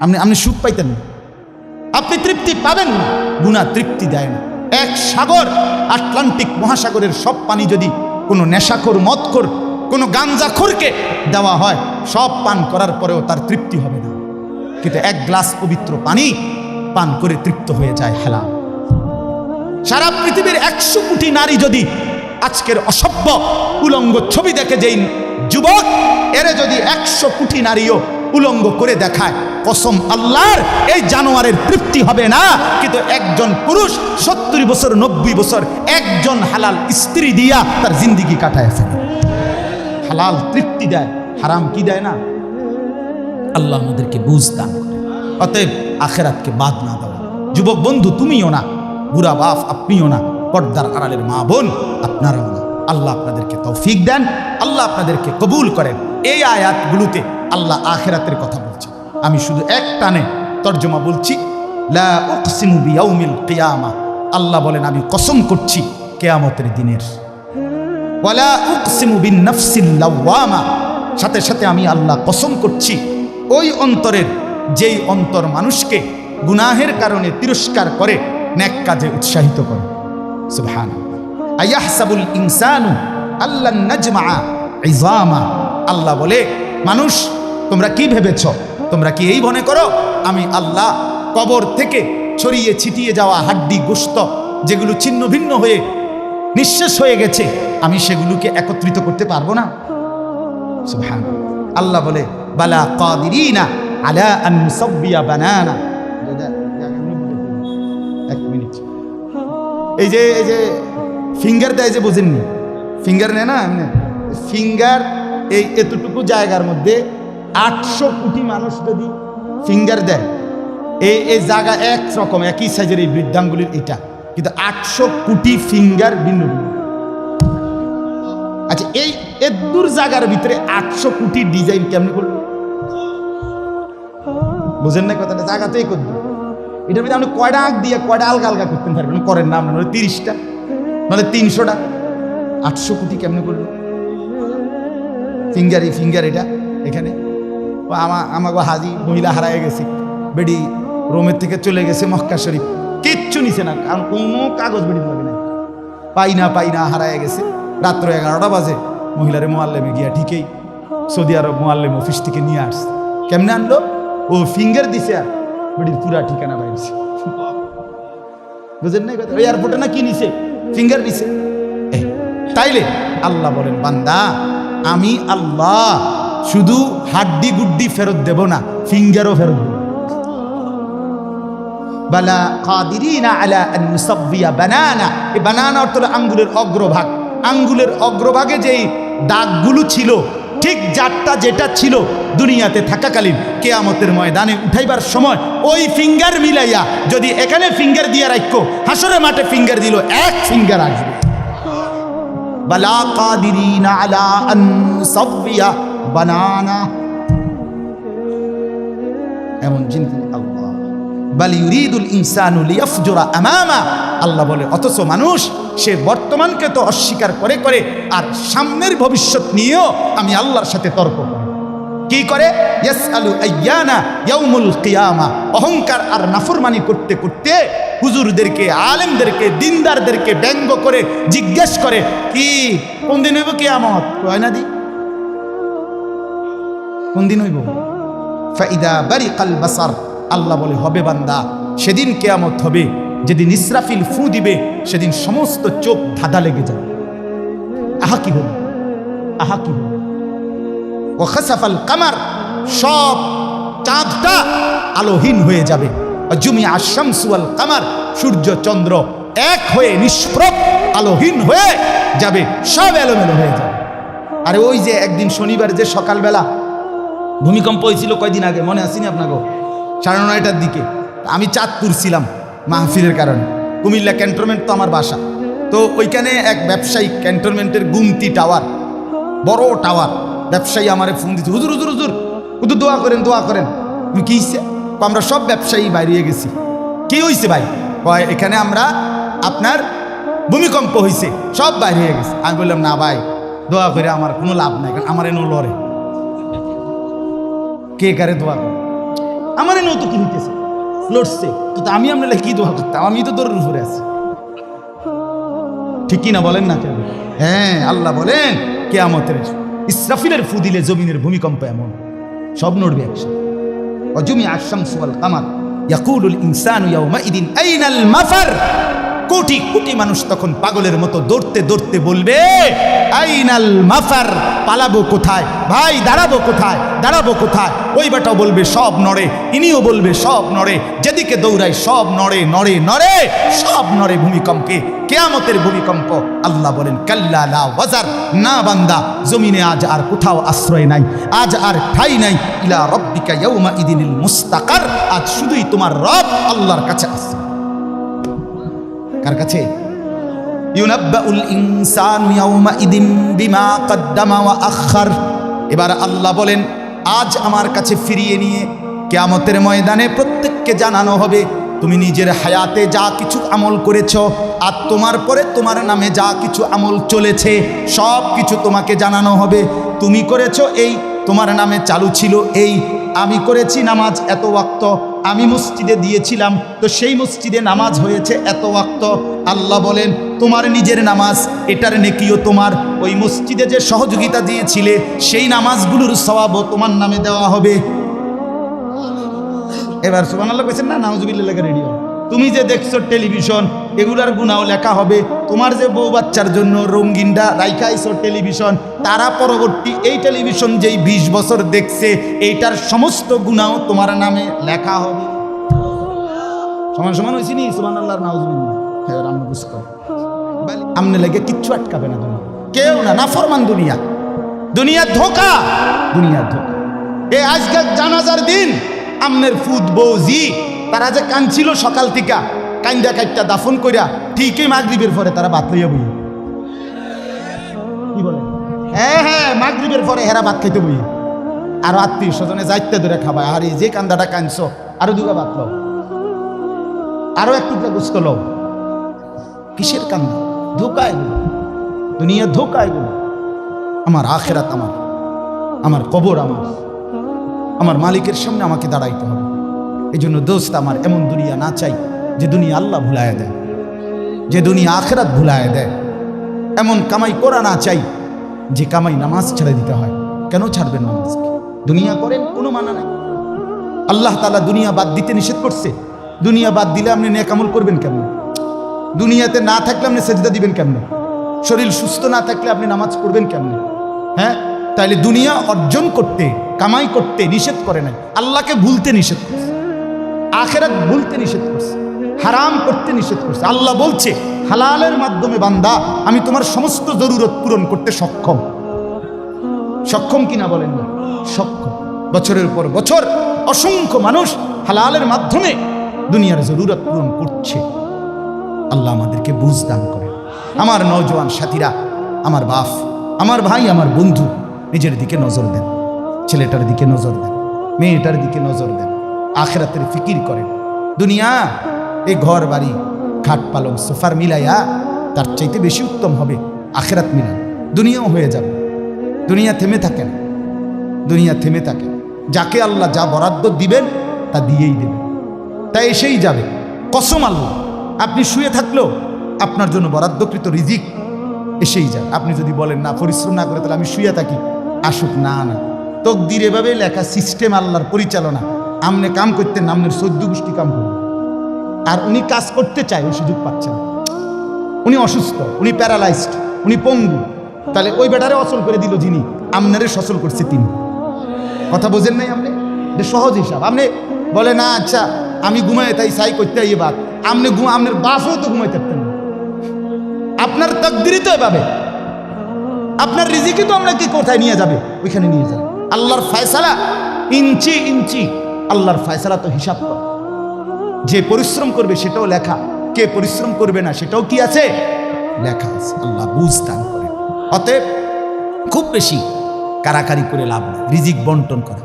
আপনি সুখ পাইতেন না, আপনি তৃপ্তি পাবেন না। গুনাহ তৃপ্তি দেয় না। এক সাগর, আটলান্টিক মহাসাগরের সব পানি যদি কোনো নেশাখোর, মদখোর, কোনো গাঞ্জাখোরকে দেওয়া হয়, সব পান করার পরেও তার তৃপ্তি হবে না। কিন্তু এক গ্লাস পবিত্র পানি পান করে তৃপ্ত হয়ে যায় হালাল। সারা পৃথিবীর 100 কোটি নারী যদি আজকের অসভ্য উলঙ্গ ছবি দেখে, যেই যুবক এরে যদি 100 কোটি নারীও উলঙ্গ করে দেখায়, কসম আল্লাহর এই জানোয়ারের তৃপ্তি হবে না। কিন্তু একজন পুরুষ 70 বছর 90 বছর একজন হালাল স্ত্রী দিয়া তার জিন্দিগি কাটায় ফেলে। হালাল তৃপ্তি দেয়, হারাম কি দেয় না। আল্লাহ আমাদেরকে বুঝ দান করে। অতএব আখেরাতকে বাদ না দাও। যুবক বন্ধু তুমিও না, বুড়া বাপ আপনিও না, পর্দার আড়ালের মা বোন আপনারাও না। আল্লাহ আপনাদেরকে তৌফিক দেন, আল্লাহ আপনাদেরকে কবুল করেন। এই আয়াতগুলোতে আল্লাহ আখেরাতের কথা বলছে। আমি শুধু এক টানে তর্জমা বলছি। লা উকসিমু বিয়াউমিল কিয়ামা, আল্লাহ বলেন আমি কসম করছি কিয়ামতের দিনের। ওয়ালা উকসিমু বিন-নাফসিল লাওয়ামা, সাথে সাথে আমি আল্লাহ কসম করছি ওই অন্তরের, যেই অন্তর মানুষকে গুনাহের কারণে তিরস্কার করে, নেক কাজে উৎসাহিত করে। সুবহানাল্লাহ। আয়াহসাবুল ইনসানু আল্লান নাজমা ইযামা, আল্লাহ বলে মানুষ তোমরা কি ভেবেছ, তোমরা কি এই মনে করো আমি আল্লাহ কবর থেকে ছড়িয়ে ছিটিয়ে যাওয়া হাড্ডি গোশত যেগুলো ছিন্ন ভিন্ন হয়ে নিঃশেষ হয়ে গেছে, আমি সেগুলোকে একত্রিত করতে পারবো না? সুবহানাল্লাহ। আল্লাহ বলে বালা কাদিরিনা আলা আন নুসাব্বিয়া বানানা। এক মিনিট, এই যে ফিঙ্গার দেয় যে, বোঝেননি? ফিঙ্গার নেয় না এমনি ফিঙ্গার, এই এতটুকু জায়গার মধ্যে 800 কোটি মানুষ যদি ফিঙ্গার দেয়, এই জায়গা একরকম একই সাইজের এই বৃদ্ধাঙ্গুলির এটা, কিন্তু 800 কোটি ফিঙ্গার ভিন্ন ভিন্ন। আচ্ছা এই এদুর জায়গার ভিতরে 800 কোটি ডিজাইন কেমনি করবে? বুঝেন না কথাটা? জায়গাতেই করবে। এটার ভিতরে আপনি কয়টা আঁক দিয়ে কয়টা আলগা আলগা করতে পারবেন? করেন না আপনার 30টা, নাহলে 300টা। 800 কোটি কেমনি করবে ফিঙ্গার? এই ফিঙ্গার এটা এখানে আমাকে হাজি মহিলা হারায় গেছে, বেডি রোমের থেকে চলে গেছে মক্কা শরীফ, কিচ্ছু নিছে না, কারণ কোনো কাগজ বেডি লাগে না, পাই না হারায় গেছে। রাত্র 11টা বাজে মহিলারে মোয়াল্লেমে গিয়া ঠিকই সৌদি আরব মোয়াল্লেম অফিস থেকে নিয়ে আসছে। কেমনে আনলো? ও ফিঙ্গার দিছে আর বেডির পুরা ঠিকানা বাইরছে। বুঝেন না? এয়ারপোর্টে না কি নিছে? ফিঙ্গার নিছে। তাইলে আল্লাহ বলেন বান্দা আমি আল্লাহ শুধু হাড্ডি গুড্ডি ফেরত দেব না, ফিঙ্গারও ফেরত দেব। বালা কাদিরিনা আলা আন নুসাব্বিয়া বানানা। এই বানানা অর্থ হলো আঙ্গুলের অগ্রভাগ। আঙ্গুলের অগ্রভাগে যেই দাগগুলো ছিল, ঠিক যারটা যেটা ছিল দুনিয়াতে থাকাকালীন, কিয়ামতের ময়দানে উঠাইবার সময় ওই ফিঙ্গার মিলাইয়া যদি এখানে ফিঙ্গার দিয়ে রাখো, হাসরের মাঠে ফিঙ্গার দিল, এক ফিঙ্গার আসবে। বালা কাদিরিনা আলা আন নুসাব্বিয়া বানানা, এমন জিনিস আল্লাহ। বাল ইউরিদুল ইনসানু লিয়াফজুরা আমামা, আল্লাহ বলে অথচ মানুষ সে বর্তমানকে তো অস্বীকার করে করে আর সামনের ভবিষ্যৎ নিয়েও আমি আল্লাহর সাথে তর্ক করে। কি করে? ইয়াসআলু আইয়ানা ইয়াউমুল কিয়ামা, অহংকার আর নাফরমানি করতে করতে হুজুরদেরকে, আলেমদেরকে, দিনদারদেরকে ব্যঙ্গ করে জিজ্ঞেস করে কি কোন দিন হইব কিয়ামত? কয় না দি কোন দিন হইব? ফাইদা বারিকাল বাসার, আল্লাহ বলে হবে বান্দা সেদিন কিয়ামত হবে যেদিন ইসরাফিল ফু দিবে, সেদিন সমস্ত চোখ ধাঁধা লেগে যাবে। আহা কি হবে, আহা কি হবে। ও খাসাফাল কামার, সব চাঁদটা আলোহীন হয়ে যাবে। জুমিআ আশ-শামসু ওয়াল কামার, সূর্য চন্দ্র এক হয়ে নিষ্প্রভ আলোহীন হয়ে যাবে, সব এলোমেলো হয়ে যাবে। আরে ওই যে একদিন শনিবার যে সকালবেলা ভূমিকম্প হয়েছিল কয়দিন আগে, মনে আসেনি আপনাকে? 9:30টার দিকে আমি চাঁদপুর ছিলাম মাহফিলের কারণে। কুমিল্লা ক্যান্টনমেন্ট তো আমার বাসা, তো ওইখানে এক ব্যবসায়ী ক্যান্টনমেন্টের গুমতি টাওয়ার, বড় টাওয়ার, ব্যবসায়ী আমারে ফোন দিচ্ছে, হুজুর হুজুর হুজুর হুজুর দোয়া করেন দোয়া করেন। কি হয়েছে? আমরা সব ব্যবসায়ী বাইরে গেছি। কি হয়েছে ভাই? কয় এখানে আমরা আপনার ভূমিকম্প হয়েছে, সব বাইরে হয়ে গেছে। আমি বললাম না ভাই, দোয়া করে আমার কোনো লাভ নাই, আমার এনে লড়ে কে কারে দোয়া করে। আমারে নতো কি হইতেছে, লড়ছে তো আমি আপনার কি দোয়া করতাম, আমি তো দৌড়ের উপরে আছি। ঠিক কি না বলেন না কেন? হ্যাঁ, আল্লাহ বলেন কিয়ামতের ইসরাফিলের ফু দিলে জমিনের ভূমিকম্প এমন সব নড়বে একসাথে। ওয়াজুমিআ আশ-শামসু ওয়াল কামার ইয়াকুলুল ইনসানু ইয়াওমাইদিন আইনাল মাফার। কোটি কোটি মানুষ তখন পাগলের মতো দৌড়তে দৌড়তে বলবে আইনাল মাফার, পালাবো কোথায় ভাই, দাঁড়াবো কোথায়, দাঁড়াবো কোথায়। ওই বেটাও বলবে সব নড়ে, ইনিও বলবে সব নড়ে, যেদিকে দৌড়ায় সব নড়ে নড়ে নড়ে, সব নড়ে ভূমিকম্পে, কিয়ামতের ভূমিকম্প। আল্লাহ বলেন কাল্লা লা ওয়াজার, না বান্দা, জমিনে আজ আর কোথাও আশ্রয় নাই, আজ আর ঠাই নাই। ইলা রাব্বিকা ইয়াউমা ইদিনিল মুস্তাকার, আজ শুধুই তোমার রব আল্লাহর কাছে আশ্রয়। কার কাছে? ইউনাব্বাউল ইনসানু ইয়াউমা ইদিন বিমা কদ্দামা ওয়া আখার। এবার আল্লাহ বলেন আজ আমার কাছে ফিরিয়ে নিয়ে কিয়ামতের ময়দানে প্রত্যেককে জানানো হবে তুমি নিজের হায়াতে যা কিছু আমল করেছ, আর তোমার পরে তোমার নামে যা কিছু আমল চলেছে সব কিছু তোমাকে জানানো হবে। তুমি করেছো এই, তোমার নামে চালু ছিল এই, আমি করেছি নামাজ এত ওয়াক্ত, আমি মসজিদে দিয়েছিলাম তো সেই মসজিদে নামাজ হয়েছে এত ওয়াক্ত। আল্লাহ বলেন তোমার নিজের নামাজ এটার নেকিও তোমার, ওই মসজিদে যে সহযোগিতা দিয়েছিলে সেই নামাজগুলোর সওয়াবও তোমার নামে দেওয়া হবে। এবার সুবহানাল্লাহ কইছেন না, নাউজুবিল্লাহ লেখা রেডি হয়। তুমি যে দেখছো টেলিভিশন এগুলার গুনাও লেখা হবে। তোমার যে বউ বাচ্চার জন্য রঙিনটা রাইখাইছো টেলিভিশন, তারা পরবর্তী এই টেলিভিশন যেই 20 বছর দেখছে এইটার সমস্ত গুনাও তোমার নামে লেখা হবে। সমান সমান হয়েছি নি? সুবহানাল্লাহ নাউজুবিল্লাহ। এবার আমরা বুঝতে আমনে লেগে কিচ্ছু আটকাবে না, দুনিয়া কেউ না, নাফরমান দুনিয়া, দুনিয়ার ধোঁকা, দুনিয়ার ধোঁকা। এই আজকাল জানাজার দিন আমনের ফুদ বৌজি তারা যে কাঁদছিল সকাল থেকে, কান্দা কাইটটা দাফন কইরা ঠিকই মাগরিবের পরে তারা ভাত লইয়া বই। কি বলে? হ্যাঁ হ্যাঁ, মাগরিবের পরে হেরা ভাত খাইতে বই, আর আত্মীয় স্বজনে যাইতে ধরে খাবায়। আর এই যে কান্দাটা কাঁদছো আরো দুগা ভাত লও, আরো এক টুকরা গুস্ত লও। কিসের কান্দা? ধোকা এগুলো, দুনিয়া ধোকা এগুলো। আমার আখেরাত আমার, আমার কবর আমার, আমার মালিকের সামনে আমাকে দাঁড়াইতে হবে। এই জন্য দোস্ত আমার এমন দুনিয়া না চাই যে দুনিয়া আল্লাহ ভুলায় দেয়, যে দুনিয়া আখেরাত ভুলায় দেয়। এমন কামাই করা না চাই যে কামাই নামাজ ছেড়ে দিতে হয়। কেন ছাড়বেন নামাজকে? দুনিয়া করেন, কোনো মানা নাই। আল্লাহ তাআলা দুনিয়া বাদ দিতে নিষেধ করছে। দুনিয়া বাদ দিলে আপনি নেক আমল করবেন কেমন? দুনিয়াতে না থাকলে আপনি সেজদা দিবেন কেমনে? শরীর সুস্থ না থাকলে আপনি নামাজ পড়বেন কেমনে? হ্যাঁ, তাইলে দুনিয়া অর্জন করতে, কামাই করতে নিষেধ করে নাই, আল্লাহকে ভুলতে নিষেধ করছে, আখেরাত ভুলতে নিষেধ করছে, হারাম করতে নিষেধ করছে। আল্লাহ বলছে হালালের মাধ্যমে বান্দা আমি তোমার সমস্ত জরুরত পূরণ করতে সক্ষম। সক্ষম কিনা বলেন না? সক্ষম। বছরের পর বছর অসংখ্য মানুষ হালালের মাধ্যমে দুনিয়ার জরুরত পূরণ করছে। আল্লাহ আমাদেরকে বুঝ দান করে। আমার নওজোয়ান সাথীরা, আমার বাপ, আমার ভাই, আমার বন্ধু, নিজের দিকে নজর দেন, ছেলেটার দিকে নজর দেন, মেয়েটার দিকে নজর দেন, আখেরাতের ফিকির করেন। দুনিয়া এই ঘর বাড়ি খাট পালং সোফার মিলাইয়া তার চাইতে বেশি উত্তম হবে আখেরাত মিলান। দুনিয়াও হয়ে যাবে, দুনিয়া থেমে থাকে না, দুনিয়া থেমে থাকে। যাকে আল্লাহ যা বরাদ্দ দিবেন তা দিয়েই দেবেন, তা এসেই যাবে। কসম আল্লাহ, আপনি শুয়ে থাকলেও আপনার জন্য বরাদ্দকৃত রিজিক এসেই যায়। আপনি যদি বলেন না পরিশ্রম না করে তাহলে আমি শুয়ে থাকি, আসুক। না না, তকদির এভাবে লেখা, সিস্টেম আল্লাহর পরিচালনা। আমনে কাম করতেন, আমনের 14 গোষ্ঠী কাম করবেন, আর উনি কাজ করতে চায়, ওই সুযোগ পাচ্ছেন। উনি অসুস্থ, উনি প্যারালাইজড, উনি পঙ্গু, তাহলে ওই বেটারে অচল করে দিল যিনি, আমনারে সচল করছে তিনি। কথা বোঝেন নাই আপনি? এটা সহজ হিসাব। আপনি বলে না আচ্ছা আমি ঘুমাই তাই সাই করতে এবার আপনি আপনার বাপও তো ঘুমাই থাকতেন না। আপনার তকদিরই তো এভাবে, আপনার রিজিকই তো আপনাকে কোথায় নিয়ে যাবে, ওইখানে নিয়ে যাবে। আল্লাহর ফয়সালা ইঞ্চি ইঞ্চি, আল্লাহর ফয়সালা তো হিসাব কর। যে পরিশ্রম করবে সেটাও লেখা, কে পরিশ্রম করবে না সেটাও কি আছে, লেখা আছে। আল্লাহ বুঝ দান করে। অতএব খুব বেশি কারাকারি করে লাভ নেই। রিজিক বন্টন করা,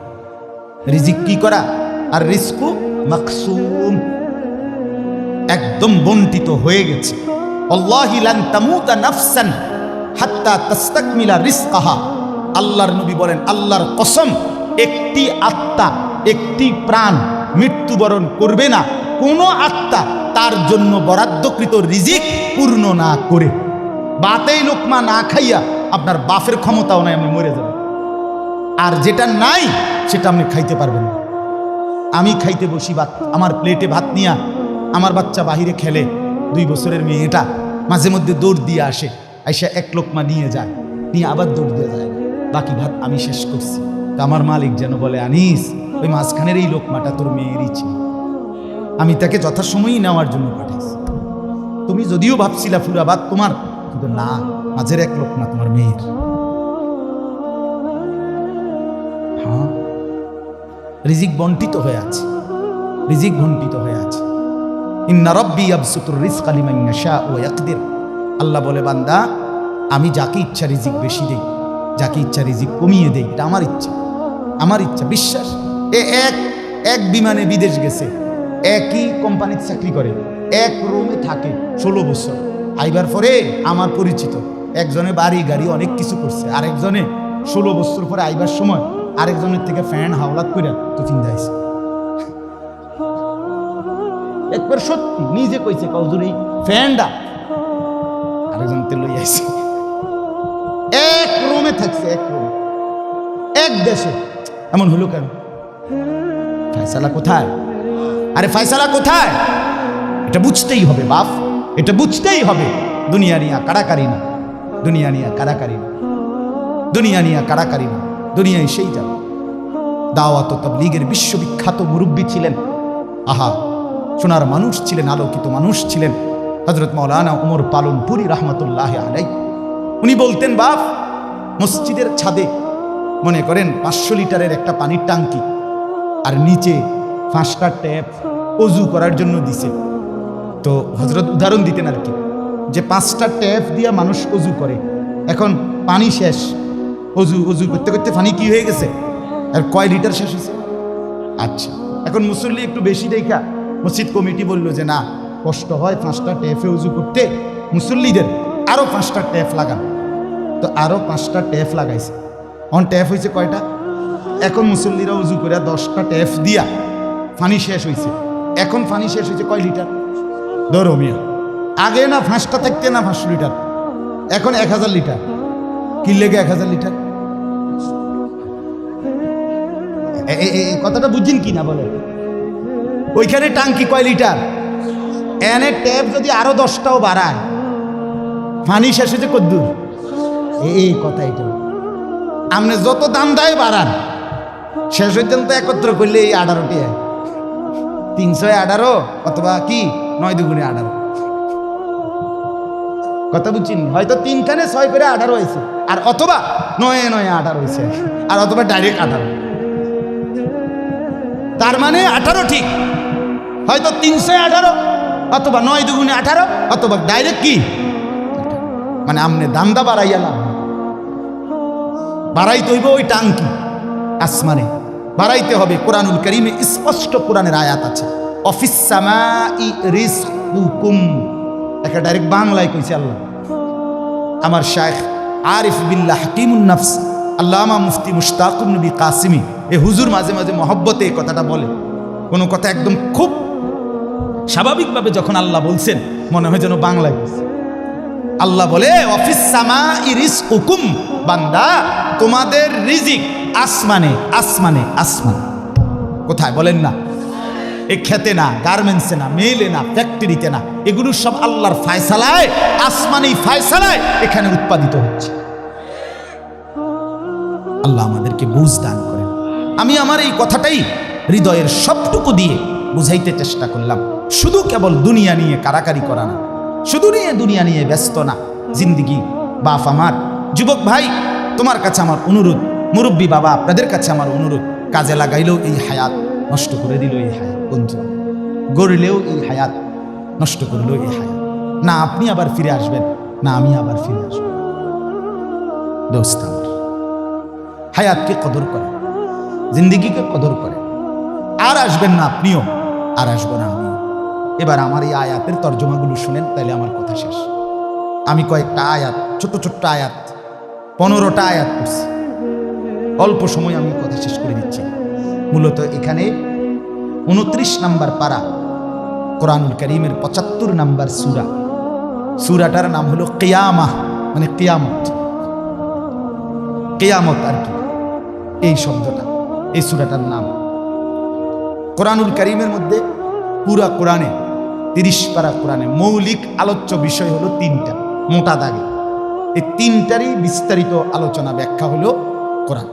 রিজিক কি করা, আর রিজকু মাকসুম, একদম বন্টিত হয়ে গেছে। আল্লাহি লান তামুতা নাফসান হাত্তা তাস্তাকমিলা রিজকাহা। আল্লাহর নবী বলেন, আল্লাহর কসম, একটি আত্মা, একটি প্রাণ মৃত্যুবরণ করবে না কোনো আত্মা তার জন্য বরাদ্দকৃত রিজিক পূর্ণ না করে। বাতেই লোকমা না খাইয়া আপনার বাপের ক্ষমতাও নাই, আপনি মরে যাবেন। আর যেটা নাই সেটা আপনি খাইতে পারবেন না। আমি খাইতে বসি ভাত, আমার প্লেটে ভাত নিয়া আমার বাচ্চা বাহিরে খেলে, 2 বছরের মেয়েটা মাঝে মধ্যে দৌড় দিয়ে আসে, আইসা এক লোকমা নিয়ে যায়, নিয়ে আবার দৌড় দিয়ে যায়, বাকি ভাত আমি শেষ করছি। তো আমার মালিক যেন বলে, আনিস ওই মাঝখানের এই লোকমাটা তোর মেয়েরই ছিল, আমি তাকে যথাসময়ই নেওয়ার জন্য পাঠাইছি। তুমি যদিও ভাবছিলা পুরা ভাত তোমার, কিন্তু না, মাঝের এক লোকমা তোমার মেয়ের। হ্যাঁ, রিজিক বন্টিত হয়ে আছে, রিজিক বন্টিত হয়ে আছে। ইন্না রাব্বি ইয়াবসুতুর রিজকা লিমান ইয়াশা ওয়া ইয়াকদির। আল্লাহ বলে, বান্দা আমি যাকে ইচ্ছা রিজিক বেশি দেই, যাকে ইচ্ছা রিজিক কমিয়ে দেই, এটা আমার ইচ্ছা, আমার ইচ্ছা। বিশ্বাস, এক বিমানে বিদেশ গেছে, একই কোম্পানিতে চাকরি করে, এক রুমে থাকে 16 বছর। আইবার পরে আমার পরিচিত একজনে বাড়ি গাড়ি অনেক কিছু করছে, আরেকজনে 16 বছর পরে আইবার সময় আরেকজনের থেকে ফ্যান হাওলাত করে তো চিন্তাইছে। একবার সত্যি নিজে কইছে, কৌজুর এই ফ্যানটা আরেকজন লই আইছে, এক রুমে থাকছে, এক রুমে, এক দেশে। এমন হলো কেন? ফয়সালা কোথায়? আরে ফয়সালা কোথায়? এটা বুঝতেই হবে বাপ, এটা বুঝতেই হবে। দুনিয়া নিয়া কাড়াকাড়ি না, দুনিয়া নিয়া কাড়াকাড়ি না, দুনিয়া নিয়া কাড়াকাড়ি না, দুনিয়ায় সেই যাবে। দাওয়াত ও তাবলীগের বিশ্ববিখ্যাত মুরব্বী ছিলেন, আহা সোনার মানুষ ছিলেন, আলোকিত মানুষ ছিলেন হযরত মাওলানা ওমর পালনপুরি রাহমাতুল্লাহি আলাইহি। উনি বলতেন, বাপ মসজিদের ছাদে মনে করেন 500 লিটারের একটা পানির টাঙ্কি, আর নিচে 5টা ট্যাপ অজু করার জন্য দিছে। তো হযরত উদাহরণ দিতেন আর কি, যে 5টা ট্যাপ দিয়া মানুষ অজু করে, এখন পানি শেষ, অজু করতে করতে পানি কি হয়ে গেছে, আর কয় লিটার শেষ হয়েছে? আচ্ছা, এখন মুসল্লি একটু বেশি দেখা মসজিদ কমিটি বলল যে না, কষ্ট হয় 5টা ট্যাপে উজু করতে, মুসল্লিদের আরো 5টা ট্যাপ লাগান। তো আরো 5টা ট্যাপ লাগাইছে। অন ট্যাপ হয়েছে কয়টা? এখন মুসল্লিরা উজু করে 10টা ট্যাপ দিয়া পানি শেষ হয়েছে। এখন পানি শেষ হয়েছে কয় লিটার? ধরো মিয়া, আগে না 5টা থাকতে না 500 লিটার, এখন 1000 লিটার। কি লেগে 1000 লিটার? কথাটা বুঝছেন কি না বলে? ওইখানে টাঙ্কি কয় লিটার, এনে ট্যাপ যদি আরো 10টাও বাড়ায়, পানি শেষ হয়েছে কদ্দুর? এই কথা, এটা আপনি যত দাম দেয় বাড়ান, শেষ হইতেন তো একত্র করলে এই 18টি 318 অথবা কি 9 দুগুণে 18। কথা বুঝছেন? হয়তো 3 খানে 6 করে 18 হয়েছে, আর অথবা 9 9 18 হয়েছে, আর অথবা ডাইরেক্ট 18। তার মানে 18 ঠিক, হয়তো 318 অথবা 9 দুগুণে 18 অথবা ডাইরেক্ট কি, মানে আমনে দামদা বাড়াইয়া না, বাড়াইতে হইব ওই টাঙ্কি আসমানে বাড়াইতে হবে। কোরআনুল কারীমে স্পষ্ট কোরআনের আয়াত আছে, অফিস সামাই রিজকুকুম, একটা ডাইরেক্ট বাংলায় কইছে আল্লাহ। আমার শাইখ আরিফ বিল্লাহ হাকিমুন নফস আল্লামা মুফতি মুশতাকুন নবী কাসিমি, এ হুজুর মাঝে মাঝে মহব্বতে এই কথাটা বলে। কোনো কথা একদম খুব স্বাভাবিকভাবে যখন আল্লাহ বলছেন, মনে হয় যেন বাংলায় বলছে। আল্লাহ বলে, অফিস সামাই রিজকুকুম, বান্দা তোমাদের রিজিক আসমানে, আসমানে, আসমান। কোথায় বলেন না? এ খেতে না, গার্মেন্টসে না, মেইলে না, ফ্যাক্টরিতে না, এগুলো সব আল্লাহর ফায়সালায়, আসমানি ফায়সালায় এখানে উৎপাদিত হচ্ছে। আল্লাহ আমাদেরকে বুঝ দান করেন। আমি আমার এই কথাটাই হৃদয়ের সবটুকু দিয়ে বুঝাইতে চেষ্টা করলাম। শুধু কেবল দুনিয়া নিয়ে কারাকারি করা না, শুধু দুনিয়া নিয়ে ব্যস্ত না। জিন্দিগি বাপ আমার, যুবক ভাই তোমার কাছে আমার অনুরোধ, মুরব্বী বাবা আপনাদের কাছে আমার অনুরোধ, কাজে লাগাইলেও এই হায়াত নষ্ট করে দিল, এই হায়াত বন্ধু গড়লেও এই হায়াত নষ্ট করলেও এই হায়াত, না আপনি আবার ফিরে আসবেন, না আমি আবার ফিরে আসবো। দোস্ত আমার, হায়াতকে কদর করে, জিন্দিগিকে কদর করে। আর আসবেন না আপনিও, আর আসবো না আমিও। এবার আমার এই আয়াতের তর্জমাগুলো শুনেন, তাইলে আমার কথা শেষ। আমি কয়েকটা আয়াত, ছোট্ট ছোট্ট আয়াত, 15টা আয়াত করছি। অল্প সময় আমি কথা শেষ করে দিচ্ছি। মূলত এখানে 29 নম্বর পারা, কোরআনুল কারীমের 75 নম্বর সূরা। সূরাটার নাম হলো কিয়ামাহ, মানে কিয়ামত। কিয়ামত আর কি এই শব্দটা, এই সূরাটার নাম। কোরআনুল কারীমের মধ্যে পুরা কোরআনে 30 পারা কোরআনে মৌলিক আলোচ্য বিষয় হলো 3টা, মোটা দাগে। এই 3টারই বিস্তারিত আলোচনা ব্যাখ্যা হলো কোরআন।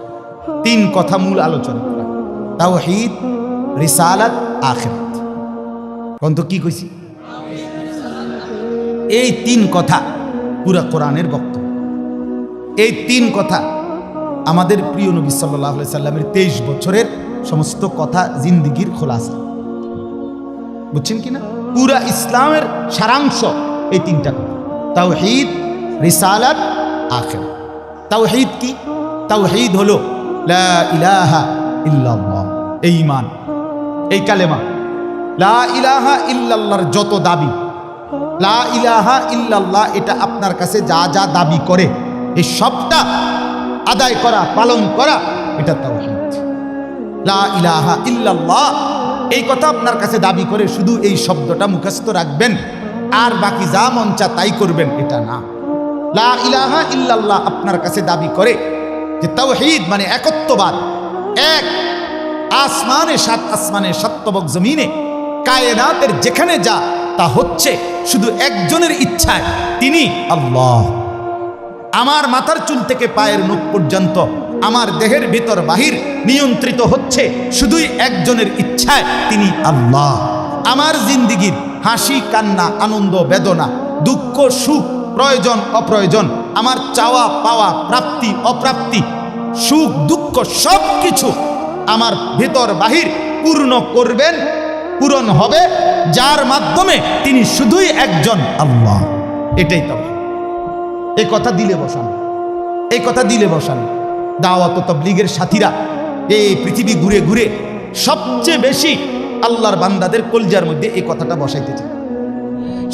3 কথা মূল আলোচনা কোরআন: তাওহীদ, রিসালাত, আখিরাত। কোন তো কি কইছি? এই 3 কথা পুরা কোরআনের বক্তব্য। এই 3 কথা আমাদের প্রিয় নবী সাল্লাল্লাহু আলাইহি সাল্লামের 23 বছরের সমস্ত কথা, জিন্দেগির খোলাসা। বুঝছেন কিনা? পুরা ইসলামের সারাংশ এই 3টা কথা: তাওহীদ, রিসালাত, আখিরাত। তাওহীদ কি? তাওহীদ হলো লা ইলাহা ইল্লাল্লাহ, এই ঈমান, এই কালেমা। লা ইলাহা ইল্লাল্লাহর যত দাবি, লা ইলাহা ইল্লাল্লাহ এটা আপনার কাছে যা যা দাবি করে এই সবটা আদায় করা, পালন করা, এটা তাওহীদ। লা ইলাহা ইল্লাল্লাহ এই কথা আপনার কাছে দাবি করে শুধু এই শব্দটা মুখস্থ রাখবেন আর বাকি যা মন চা তাই করবেন, এটা না। লা ইলাহা ইল্লাল্লাহ আপনার কাছে দাবি করে যে তাওহীদ মানে একত্ববাদ। এক আসমানে, 7 আসমানে, 7 তবক জমিনে, কায়নাতের যেখানে যা তা হচ্ছে শুধু একজনের ইচ্ছায়, তিনি আল্লাহ। আমার মাথার চুল থেকে পায়ের নখ পর্যন্ত, আমার দেহের ভিতর বাহির নিয়ন্ত্রিত হচ্ছে শুধুই একজনের ইচ্ছায়, তিনি আল্লাহ। আমার জিন্দেগির হাসি কান্না, আনন্দ বেদনা, দুঃখ সুখ, প্রয়োজন অপ্রয়োজন, আমার চাওয়া পাওয়া, প্রাপ্তি অপ্রাপ্তি, সুখ দুঃখ সব কিছু আমার ভিতর বাহির পূর্ণ করবেন, পূরণ হবে যার মাধ্যমে, তিনি শুধুই একজন আল্লাহ। এটাই তো এই কথা দিলে বসান, এই কথা দিলে বসান। দাওয়াত ও তাবলীগের সাথীরা এই পৃথিবী ঘুরে ঘুরে সবচেয়ে বেশি আল্লাহর বান্দাদের কলজার মধ্যে এই কথাটা বসাইতে চায়।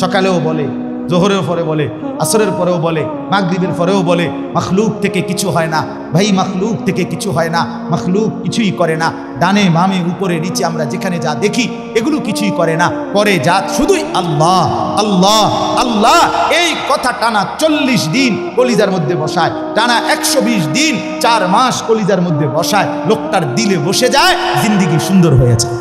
সকালেও বলে, জোহরের পরে বলে, আসরের পরেও বলে, মাগরিবের পরেও বলে, মাখলুক থেকে কিছু হয় না ভাই, মাখলুক থেকে কিছু হয় না, মাখলুক কিছুই করে না। ডানে বামে উপরে নিচে আমরা যেখানে যা দেখি এগুলো কিছুই করে না, করে যা শুধুই আল্লাহ আল্লাহ আল্লাহ। এই কথা টানা 40 দিন কলিজার মধ্যে বসায়, টানা 120 দিন 4 মাস কলিজার মধ্যে বসায়, লোকটার দিলে বসে যায়, জিন্দেগি সুন্দর হয়ে যায়।